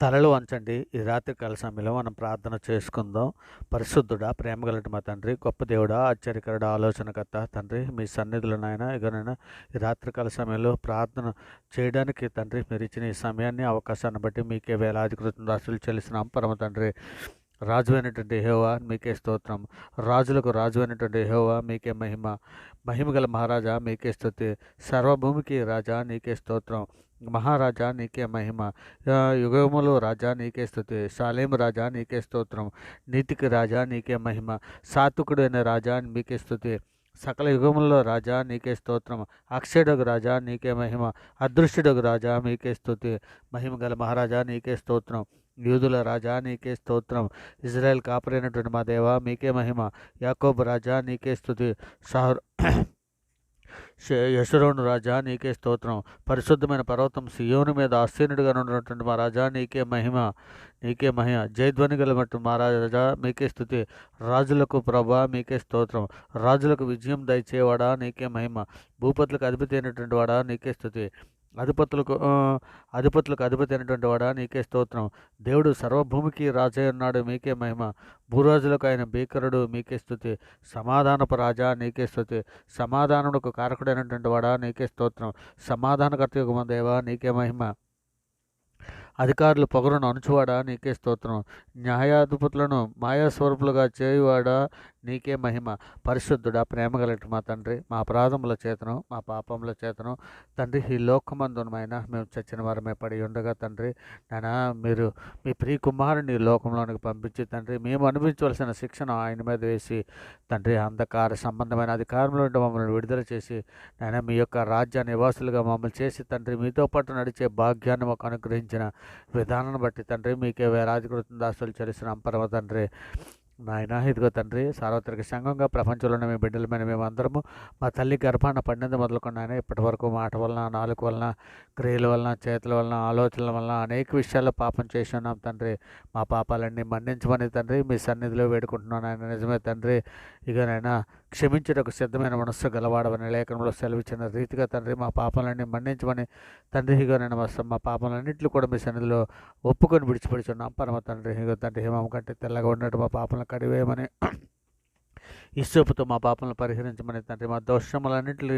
తలలు వంచండి. ఈ రాత్రికాల సమయంలో మనం ప్రార్థన చేసుకుందాం. పరిశుద్ధుడా, ప్రేమగలటి మా తండ్రి, గొప్ప దేవుడా, ఆశ్చర్యకరుడా, ఆలోచనకర్త తండ్రి, మీ సన్నిధిలో నాయన ఇగనైనా ఈ రాత్రికాల సమయంలో ప్రార్థన చేయడానికి తండ్రి మీరు ఇచ్చిన ఈ సమయాన్ని, అవకాశాన్ని బట్టి మీకే వేలాది కృతజ్ఞతలు చెల్లిస్తున్నాం పరమ తండ్రి. రాజు అయినటువంటి యెహోవా మీకే స్తోత్రం. రాజులకు రాజు అయినటువంటి యెహోవా మీకే మహిమ. మహిమగల మహారాజా మీకే స్తుతి. సర్వభూమికి రాజా నీకే స్తోత్రం. మహారాజా నీకే మహిమ. యుగములు రాజా నీకే స్తుతి. షాలేము రాజా నీకే స్తోత్రం. నీతికి రాజా నీకే మహిమ. సాత్వికుడైన రాజా మీకే స్తుతి. సకల యుగములలో రాజా నీకే స్తోత్రం. అక్షయుడగు రాజా నీకే మహిమ. అదృష్టుడగు రాజా మీకే స్తుతి. మహిమ గల మహారాజా నీకే స్తోత్రం. యూదుల రాజా నీకే స్తోత్రం. ఇజ్రాయెల్ కాపరైనటువంటి మా దేవా మీకే మహిమ. యాకోబు రాజా నీకే స్తుతి. యశురోను రాజా నీకే స్తోత్రం. పరిశుద్ధమైన పర్వతం సియోను మీద ఆసీనుడిగా ఉన్నటువంటి మా రాజా నీకే మహిమ. నీకే మహిమ. జయధ్వని గలమట్టు మా రాజా మీకే స్థుతి. రాజులకు ప్రభా మీకే స్తోత్రం. రాజులకు విజయం దయచేవాడా నీకే మహిమ. భూపతులకు అధిపతి అయినటువంటి వాడా నీకే స్థుతి. అధిపతులకు అధిపతి అయినటువంటి వాడా నీకే స్తోత్రం. దేవుడు సర్వభూమికి రాజై ఉన్నాడు మీకే మహిమ. భూరాజులకు ఆయన భీకరుడు మీకే స్థుతి. సమాధానపు రాజా నీకే స్థుతి. సమాధానమునకు కారకుడైనటువంటి వాడా నీకే స్తోత్రం. సమాధానకర్త యొక్క మా దేవా నీకే మహిమ. అధికారులు పొగరును అణుచువాడా నీకే స్తోత్రం. న్యాయాధిపతులను మాయాస్వరూపులుగా చేయువాడా నీకే మహిమ. పరిశుద్ధుడా, ప్రేమగలటి మా తండ్రి, మా అపరాధముల చేతను మా పాపముల చేతను తండ్రి ఈ లోకమందునమైన మేము చచ్చిన వారమే పడి ఉండగా తండ్రి నాయన మీరు మీ ప్రియ కుమారుని లోకంలోనికి పంపించి తండ్రి మేము అనుభవించవలసిన శిక్షను ఆయన మీద వేసి తండ్రి అంధకార సంబంధమైన అధికారంలో నుండి మమ్మల్ని విడుదల చేసి నాయన మీ యొక్క రాజ్య నివాసులుగా మమ్మల్ని చేసి తండ్రి మీతో పాటు నడిచే భాగ్యాన్ని మాకు అనుగ్రహించిన విధానాన్ని బట్టి తండ్రి మీకే వేలాది కృతజ్ఞతలు చెల్లిస్తున్నాం పరమ తండ్రి. నాయన ఇదిగో తండ్రి సార్వత్రిక సంఘంగా ప్రపంచంలోనే మీ బిడ్డలమైన మేము అందరము మా తల్లి గర్భాన పడినది మొదలుకొని ఆయన ఇప్పటి వరకు మాట వలన, నాలుగు వలన, క్రియల వలన, చేతుల వలన, ఆలోచనల వలన అనేక విషయాల్లో పాపం చేసి ఉన్నాం తండ్రి. మా పాపాలన్నీ మన్నించమని తండ్రి మీ సన్నిధిలో వేడుకుంటున్నాను ఆయన. నిజమే తండ్రి, ఇక నాయన క్షమించటకు సిద్ధమైన మనస్సు గలవాడవని లేఖనంలో సెలవిచ్చిన రీతిగా తండ్రి మా పాపాలన్నీ మన్నించమని తండ్రి ఇగో నేను మా పాపాలన్నింటిలో కూడా మీ సన్నిధిలో ఒప్పుకొని విడిచిపెడుచున్నాం పరమ తండ్రి. ఇగో తండ్రి హిమం కంటే తెల్లగా ఉన్నట్టు మా పాపాలను కడివేయమని ఇస్సోపుతో మా పాపలను పరిహరించమని తండ్రి మా దోషములన్నింటినీ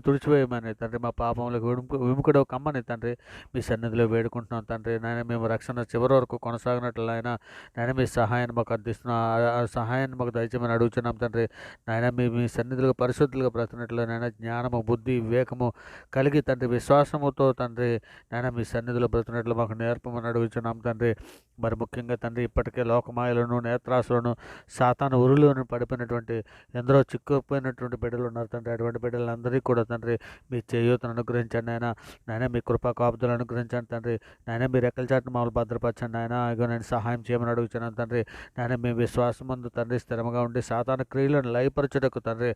తుడిచివేయమని తండ్రి మా పాపములకు విముకుడవు కమ్మని తండ్రి మీ సన్నిధిలో వేడుకుంటున్నాం తండ్రి. నాయన మేము రక్షణ చివరి వరకు కొనసాగినట్లు నాయన మీ సహాయాన్ని మాకు అందిస్తున్నాం. ఆ సహాయాన్ని మాకు దయచేయమని అడుగుతున్నాం తండ్రి. నాయన మీ సన్నిధిలో పరిశుద్ధులుగా బ్రతికినట్లు నాయన జ్ఞానము, బుద్ధి, వివేకము కలిగి తండ్రి విశ్వాసముతో తండ్రి నాయన మీ సన్నిధిలో బ్రతికినట్లు మాకు నేర్పమని అడుగుతున్నాం తండ్రి. మరి ముఖ్యంగా తండ్రి ఇప్పటికే లోకమాయలను, నేత్రాసులను, సాతాను ఉరులను పడిపోయినటువంటి ఎందరో చిక్కుపోయినటువంటి బిడ్డలు ఉన్నారు తండ్రి. అటువంటి బిడ్డలందరికీ కూడా తండ్రి మీ చేయూతను అనుగ్రహించండి నాయన మీ కృపా కాపుదలు అనుగ్రహించండి తండ్రి. నాయన మీరు రెక్కల చాటున మమ్మల్ని భద్రపరచండి ఆయన. ఇగో నేను సహాయం చేయమని అడుగుతున్నాను తండ్రి. నాయన మీ విశ్వాసం ముందు తండ్రి స్థిరంగా ఉండి సాతాను క్రియలను లయపరచుటకు తండ్రి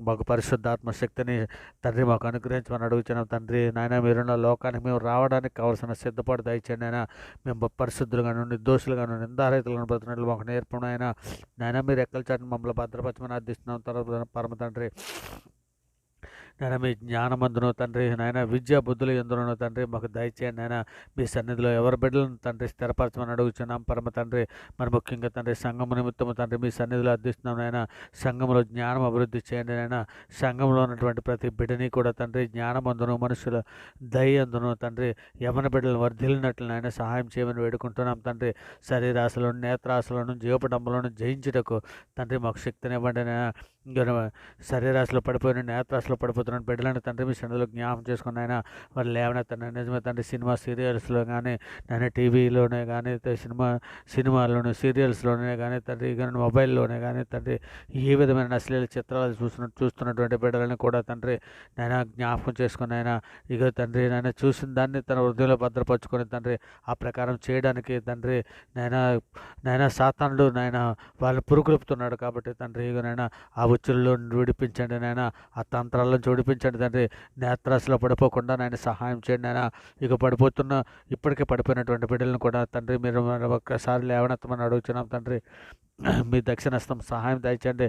మాకు పరిశుద్ధాత్మ శక్తిని తండ్రి మాకు అనుగ్రహించమని అడుగుతున్నాం తండ్రి. నాయన మీరున్న లోకానికి మేము రావడానికి కావాల్సిన సిద్ధపాటు దయచేయండి ఆయన. మేము పరిశుద్ధులుగాను, నిర్దోషులుగాను, నిందారహితులను బ్రతికినట్లు మాకు నేర్పడం నాయన మీరు ఎక్కల చాటును మమ్మల్ని భద్రపరచమని అర్థిస్తున్నాం తర్వాత పరమ తండ్రి. నాయన మీ జ్ఞానమందును తండ్రి నాయన విద్యా బుద్ధులు ఎందును తండ్రి మాకు దయచేయండి నాయన. మీ సన్నిధిలో ఎవరి బిడ్డలను తండ్రి స్థిరపరచమని అడుగుతున్నాం పరమ తండ్రి. మరి ముఖ్యంగా తండ్రి సంఘము నిమిత్తము తండ్రి మీ సన్నిధిలో అర్థిస్తున్నాం నాయన. సంఘంలో జ్ఞానం అభివృద్ధి చేయండి నాయన. సంఘంలో ఉన్నటువంటి ప్రతి బిడ్డని కూడా తండ్రి జ్ఞానమందును, మనుషుల దయందును తండ్రి యవన బిడ్డలను వర్ధిల్లినట్లు నాయన సహాయం చేయమని వేడుకుంటున్నాం తండ్రి. శరీరాశలను, నేత్రాశలను, జీవపడంబలను జయించుటకు తండ్రి మాకు శక్తినివ్వండి నాయన. శరీరాశలో పడిపోయిన, నేత్రాశలో పడిపోతున్న బిడ్డలను తండ్రి మీ సన్నిధిలో జ్ఞాపకం చేసుకుని ఆయన వాళ్ళు లేవనే తండ్రి. నిజమే తండ్రి సినిమా సీరియల్స్లో కానీ నేను టీవీలోనే కానీ సినిమాల్లోనే సీరియల్స్లోనే కానీ తండ్రి మొబైల్లోనే కానీ తండ్రి ఏ విధమైన అశ్లీల చిత్రాలు చూస్తున్నటువంటి బిడ్డలను కూడా తండ్రి నాయన జ్ఞాపకం చేసుకుని ఆయన ఇక తండ్రి నాయన చూసిన దాన్ని తన హృదయంలో భద్రపరుచుకొని తండ్రి ఆ ప్రకారం చేయడానికి తండ్రి నాయన సాతానుడు నాయన వాళ్ళు పురుకులుపుతున్నాడు కాబట్టి తండ్రి ఇక నాయన ఆ ఉచ్చుల్లో విడిపించండి నాయన. ఆ తంత్రాలను చూడిపించండి తండ్రి. నేత్రాశలో పడిపోకుండా నాయన సహాయం చేయండి నాయన. ఇక ఇప్పటికే పడిపోయినటువంటి బిడ్డలను కూడా తండ్రి మీరు ఒక్కసారి లేవనెత్తమని అడుగుతున్నాం తండ్రి. మీ దక్షిణస్థం సహాయం దయచండి.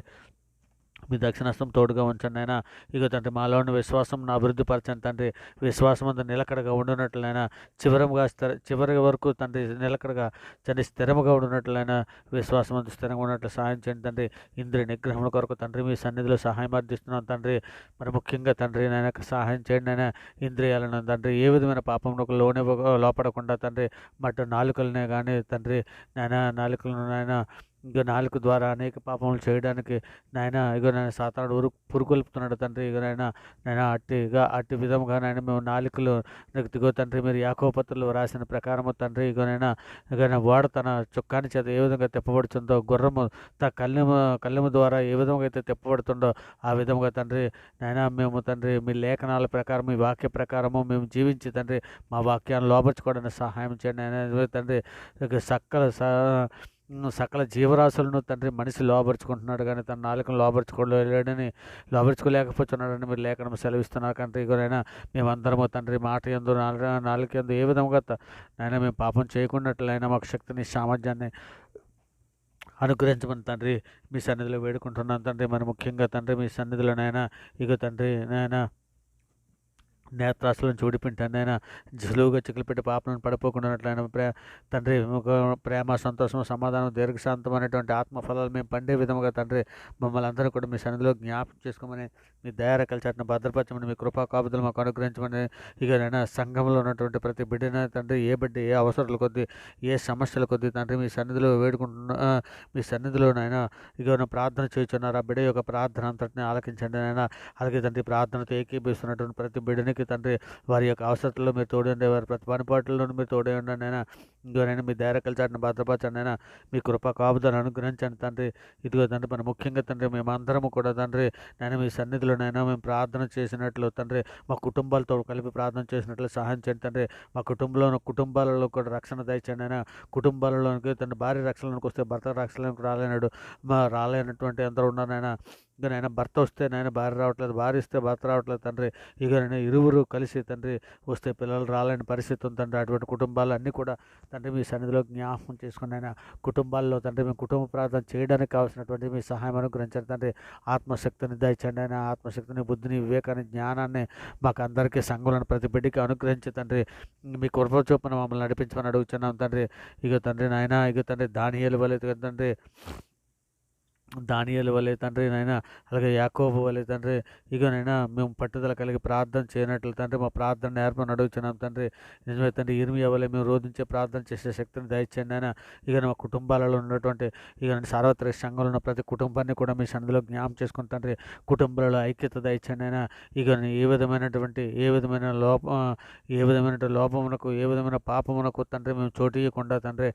మీ దక్షిణహస్తం తోడుగా ఉంచండి నాయన. ఇగో తండ్రి మాలో ఉన్న విశ్వాసంను అభివృద్ధి పరచండి తండ్రి. విశ్వాసమందు నిలకడగా ఉండునట్లయినా చివరి వరకు తండ్రి నిలకడగా తండ్రి స్థిరముగా ఉండునట్లయినా విశ్వాసమందు స్థిరంగా ఉన్నట్లు సహాయం చేయండి తండ్రి. ఇంద్రియ నిగ్రహముల కొరకు తండ్రి మీ సన్నిధిలో సహాయం అర్థిస్తున్నాం తండ్రి. మరి ముఖ్యంగా తండ్రి నాయన సహాయం చేయండి నాయన. ఇంద్రియాలను తండ్రి ఏ విధమైన పాపములకు లోపడకుండా తండ్రి మటు నాలుకలనే కానీ తండ్రి నాయన నాలుకలను నాయన ఇక నాలుక ద్వారా అనేక పాపములు చేయడానికి నాయన ఇగో నాయన సాతానుడు పురుకొల్పుతున్నాడు తండ్రి. ఇక నాయన అట్టి విధముగా నాయన మేము నాలుకలు ఇగో తండ్రి మీరు యాకోబు పత్రికలో రాసిన ప్రకారము తండ్రి ఇక వాడు తన చొక్కాని చేత ఏ విధంగా తిప్పబడుతుందో గుర్రము కళ్ళెము ద్వారా ఏ విధంగా అయితే తిప్పబడుతుందో ఆ విధముగా తండ్రి నాయన మేము తండ్రి మీ లేఖనాల ప్రకారం మీ వాక్య ప్రకారము మేము జీవించి తండ్రి మా వాక్యాన్ని లోపరుచుకోవడానికి సహాయం చేయండి ఆయన తండ్రి. ఇక సకల జీవరాశులను తండ్రి మనిషి లోపరుచుకుంటున్నాడు కానీ తన నాలుకను లోపరుచుకోలేకపోతున్నాడని మీరు లేఖనం సెలవిస్తున్నారు కంటే ఇగోనైనా మేమందరము తండ్రి మాట యందు నాలుక యందు ఏ విధముగా నాయన మేము పాపం చేయకున్నట్లయినా మాకు శక్తిని సామర్థ్యాన్ని అనుగ్రహించమని తండ్రి మీ సన్నిధిలో వేడుకుంటున్నాను తండ్రి. మరి ముఖ్యంగా తండ్రి మీ సన్నిధిలో నాయన ఇగో తండ్రి నాయన నేత్రాసులను చూడిపింటాను ఆయన సులువుగా చిక్కులు పెట్టి పాపలను పడిపోకుండా తండ్రి ప్రేమ సంతోషం సమాధానం దీర్ఘశాంతం అనేటువంటి ఆత్మఫలాలు మేము పండే విధముగా తండ్రి మమ్మల్ని అందరూ కూడా మీ సన్నిధిలో జ్ఞాపకం చేసుకోమని మీ దయారకల చాటును భద్రపరచమని మీ కృపా కాపుదలు మాకు అనుగ్రహించమని ఇక నైనా సంఘంలో ఉన్నటువంటి ప్రతి బిడ్డన తండ్రి ఏ బిడ్డ ఏ అవసరాల కొద్దీ ఏ సమస్యల కొద్దీ తండ్రి మీ సన్నిధిలో వేడుకుంటున్నా మీ సన్నిధిలో నాయన ఇక ప్రార్థన చేయుచున్నారు. ఆ బిడ్డ యొక్క ప్రార్థన అంతటిని ఆలకించండి నాయన. అలాగే తండ్రి ప్రార్థనతో ఏకీభవిస్తున్నటువంటి ప్రతి బిడ్డనికి తండ్రి వారి యొక్క అవసరాల్లో మీరు తోడండి, వారి ప్రతి పనిపాట్లలో మీరు తోడే ఉండండి అయినా ఇంకోనైనా మీ ధైర్యకల చాటును భద్రపరచండి అయినా మీ కృప కాపుదలను అనుగ్రహించండి తండ్రి. ఇదిగో తండ్రి మన ముఖ్యంగా తండ్రి మేమందరము కూడా తండ్రి నేను మీ సన్నిధిలోనైనా మేము ప్రార్థన చేసినట్లు తండ్రి మా కుటుంబాలతో కలిపి ప్రార్థన చేసినట్లు సహాయం చేయండి తండ్రి. మా కుటుంబాలలో కూడా రక్షణ దయచండి అయినా. కుటుంబాలలోనికి తండ్రి భార్య రక్షణలోకి వస్తే భర్త రక్షణలోకి రాలేనటువంటి ఎందరో ఉన్నారైనా. ఇక నాయన భర్త వస్తే నాయన భార్య రావట్లేదు, భార్య ఇస్తే భర్త రావట్లేదు తండ్రి. ఇక నేను ఇరువురు కలిసి తండ్రి వస్తే పిల్లలు రాలేని పరిస్థితి ఉంది తండ్రి. అటువంటి కుటుంబాలు అన్నీ కూడా తండ్రి మీ సన్నిధిలో జ్ఞాపకం చేసుకుని ఆయన కుటుంబాల్లో తండ్రి మేము కుటుంబ ప్రార్థన చేయడానికి కావాల్సినటువంటి మీ సహాయం అనుగ్రహించండి తండ్రి. ఆత్మశక్తిని దయచండి ఆయన. ఆత్మశక్తిని, బుద్ధిని, వివేకాన్ని, జ్ఞానాన్ని మాకు అందరికీ సంఘంలోని ప్రతి బిడ్డకి అనుగ్రహించి తండ్రి మీ కృప చొప్పున మమ్మల్ని నడిపించమని అడుగుతున్నాం తండ్రి. ఇక తండ్రి నాయన ఇక తండ్రి దానియేలు వలె తండ్రి దానియేలు వలె తండ్రి నాయన అలాగే యాకోబు వలె తండ్రి ఇగనైనా మేము పట్టుదల కలిగి ప్రార్థన చేయనట్లు తండ్రి మా ప్రార్థన నేర్పని అడుగుతున్నాం తండ్రి. నిజమే తండ్రి ఇర్మియా వలె మేము రోధించే ప్రార్థన చేసే శక్తిని దయచేయండి అయినా. ఇక మా కుటుంబాలలో ఉన్నటువంటి ఇక సార్వత్రిక సంఘంలో ఉన్న ప్రతి కుటుంబాన్ని కూడా మీ సన్నిధిలో జ్ఞాపం చేసుకుని తండ్రి కుటుంబాలలో ఐక్యత దయచేయండి అయినా. ఇక ఏ విధమైన లోపమునకు ఏ విధమైన పాపమునకు తండ్రి మేము చోటు ఇవ్వకుండా తండ్రి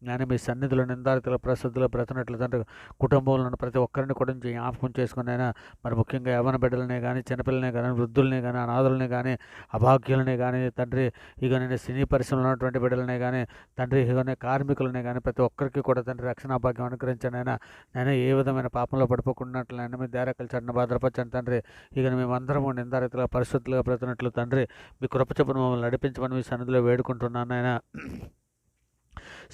నేను మీ సన్నిధిలో నిందారితల ప్రసిద్ధిలో బ్రతనట్లు తండ్రి కుటుంబంలో ఉన్న ప్రతి ఒక్కరిని కూడా జ్ఞాపకం చేసుకుని అయినా. మరి ముఖ్యంగా యవ్వన బిడ్డలనే కానీ చిన్నపిల్లనే కానీ వృద్ధులనే కానీ అనాథులనే కానీ అభాగ్యులనే కానీ తండ్రి ఇక నేను సినీ పరిశ్రమలో ఉన్నటువంటి బిడ్డలనే కానీ తండ్రి ఇక కార్మికులనే కానీ ప్రతి ఒక్కరికి కూడా తండ్రి రక్షణ భాగ్యం అనుగ్రహించండి అయినా. నేను ఏ విధమైన పాపంలో పడిపోకున్నట్లు ఆయన మీ ధైర్యకలు చడిన భద్రపరచండి తండ్రి. ఇక మేమందరము నిందారితల పరిస్థితులుగా బ్రతినట్లు తండ్రి మీ కృప చొప్పున మమ్మల్ని నడిపించమని మీ సన్నిధిలో వేడుకుంటున్నాను ఆయన.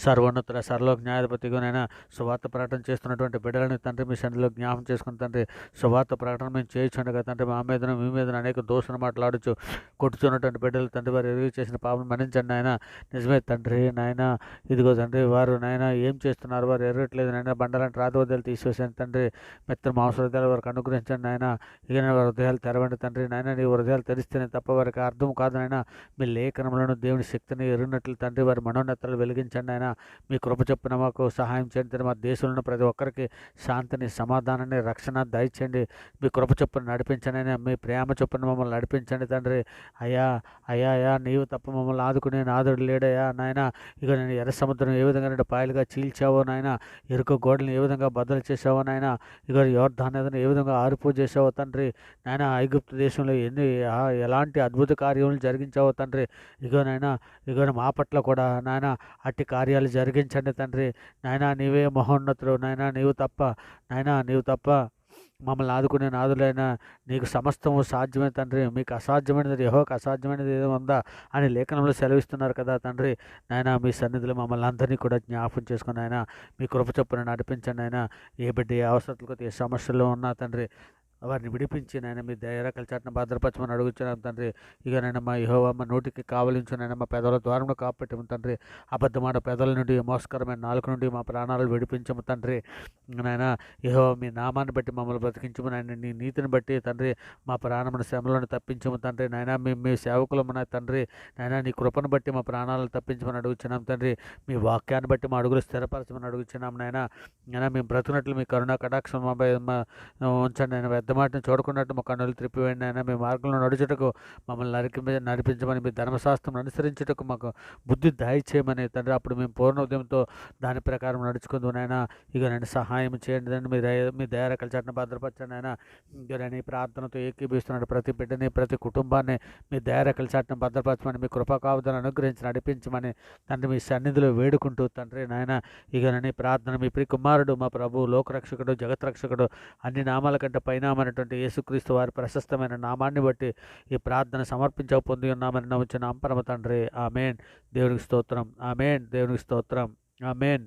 సర్వోన్నతుల సర్వలోక న్యాయాధిపతిగానైనా సువార్త ప్రకటన చేస్తున్నటువంటి బిడ్డలని తండ్రి మీ సన్నిధిలో జ్ఞాపం చేసుకుని తండ్రి సువార్త ప్రకటన మేము చేయించుండగా తండ్రి మా మీద మీ మీద అనేక దోషులు మాట్లాడుచు కొట్టుచున్నటువంటి బిడ్డలు తండ్రి వారు ఎరుగు చేసిన పాపం మన్నించండి నాయన. నిజమే తండ్రి నాయన. ఇదిగో తండ్రి వారు నాయన ఏం చేస్తున్నారు వారు ఎరగట్లేదు నాయన. బండలాంటి రాతవద్యాలు తీసివేసాను తండ్రి. మెత్తన మాంసహృదయాలు వారికి అనుగ్రహించండి నాయన. ఇక వారి హృదయాలు తెరవండి తండ్రి నాయన. నీ హృదయాలు తెరిస్తేనే తప్ప వారికి అర్థం కాదు నాయన. మీ లేఖనంలోనూ దేవుని శక్తిని ఎరిగినట్లు తండ్రి వారి మనోన్నతలు వెలిగించండి ఆయన. మీ కృప చొప్పున మాకు సహాయం చేయండి. మా దేశంలో ప్రతి ఒక్కరికి శాంతిని, సమాధానాన్ని, రక్షణ దయచేయండి. మీ కృప చొప్పున నడిపించండి. మీ ప్రేమ చొప్పున మమ్మల్ని నడిపించండి తండ్రి. అయ్యా నీవు తప్ప మమ్మల్ని ఆదుకునే నాదుడు లేడయ్యా నాయన. ఇక నేను ఎర్ర సముద్రం ఏ విధంగా పాయలుగా చీల్చావో నాయన, ఎరుక గోడలను ఏ విధంగా బద్దలు చేసావో నాయన, ఇక యోర్దాను నదిని ఏ విధంగా ఆరిపో చేసావో తండ్రి నాయన. ఐగుప్తు దేశంలో ఎలాంటి అద్భుత కార్యములు జరిగించావో తండ్రి. ఇగో మా పట్ల కూడా నాయన అట్టి కార్యాలు జరిగించండి తండ్రి నాయన. నీవే మహోన్నతుడు నాయన. నీవు తప్ప మమ్మల్ని ఆదుకునే నాథుడైన నీకు సమస్తము సాధ్యమే తండ్రి. మీకు అసాధ్యమైనది యెహోవాకు అసాధ్యమైనది ఏదో ఉందా అని లేఖనంలో సెలవిస్తున్నారు కదా తండ్రి. నాయన మీ సన్నిధిలో మమ్మల్ని అందరినీ కూడా జ్ఞాపకం చేసుకుని నాయన మీ కృప చొప్పున నడిపించండి నాయన. ఏ బిడ్డ ఏ అవసరాలు కొద్ది ఏ సమస్యల్లో ఉన్నా తండ్రి వారిని విడిపించి నాయన మీ దయరకల చాటున భద్రపరచమని అడుగుచున్నాం తండ్రి. ఇక నాయన మా యెహోవా మా నోటికి కావలించు నాయన మా పెదవుల ద్వారంలో కాపాడము తండ్రి. అబద్ధమాట పెదవుల నుండి మోసకరమైన నాలుక నుండి మా ప్రాణాలు విడిపించము తండ్రి. నాయన యెహోవా మీ నామాన్ని బట్టి మమ్మల్ని బ్రతికించము నాయన. నీ నీతిని బట్టి తండ్రి మా ప్రాణమును శ్రమలను తప్పించము తండ్రి. నాయన మీ సేవకులము నా తండ్రి. నాయన నీ కృపను బట్టి మా ప్రాణాలను తప్పించమని అడుగుచున్నాం తండ్రి. మీ వాక్యాన్ని బట్టి మా అడుగులు స్థిరపరచమని అడుగుచున్నాం నాయన. నాయన మేము బ్రతుకున్నట్లు మీ కరుణా కటాక్షం ఉంచండి ఆయన. పెద్ద మాటను చూడకున్నట్టు మా కన్నులు త్రిప్పివేయండి ఆయన. మీ మార్గంలో నడుచుటకు మమ్మల్ని నడిపించమని, మీ ధర్మశాస్త్రం అనుసరించుటకు మాకు బుద్ధి దయచేయమని తండ్రి. అప్పుడు మేము పూర్ణ ఉదయంతో దాని ప్రకారం నడుచుకుందాం నాయన. ఇక నేను సహాయం చేయండి తండ్రి. మీ దయారకల చాటున భద్రపరచండి ఆయన. ఇక నేను ఈ ప్రార్థనతో ఏకీభవిస్తున్నాడు ప్రతి బిడ్డని ప్రతి కుటుంబాన్ని మీ దయారకల చాటున భద్రపరచమని, మీ కృపా కావదాలను అనుగ్రహించి నడిపించమని తండ్రి మీ సన్నిధిలో వేడుకుంటూ తండ్రి నాయన. ఇక నేను ఈ ప్రార్థన మీ ప్రియ కుమారుడు మా ప్రభు లోకరక్షకుడు జగత్రక్షకుడు అన్ని నామాల కంటే పైనామైనటువంటి యేసుక్రీస్తు వారి ప్రశస్తమైన నామాన్ని బట్టి ఈ ప్రార్థన సమర్పించక పొంది ఉన్నామని నమ్ముచున్నాం పరమ తండ్రి. ఆమేన్. దేవునికి స్తోత్రం. ఆమేన్. దేవునికి స్తోత్రం. ఆమేన్.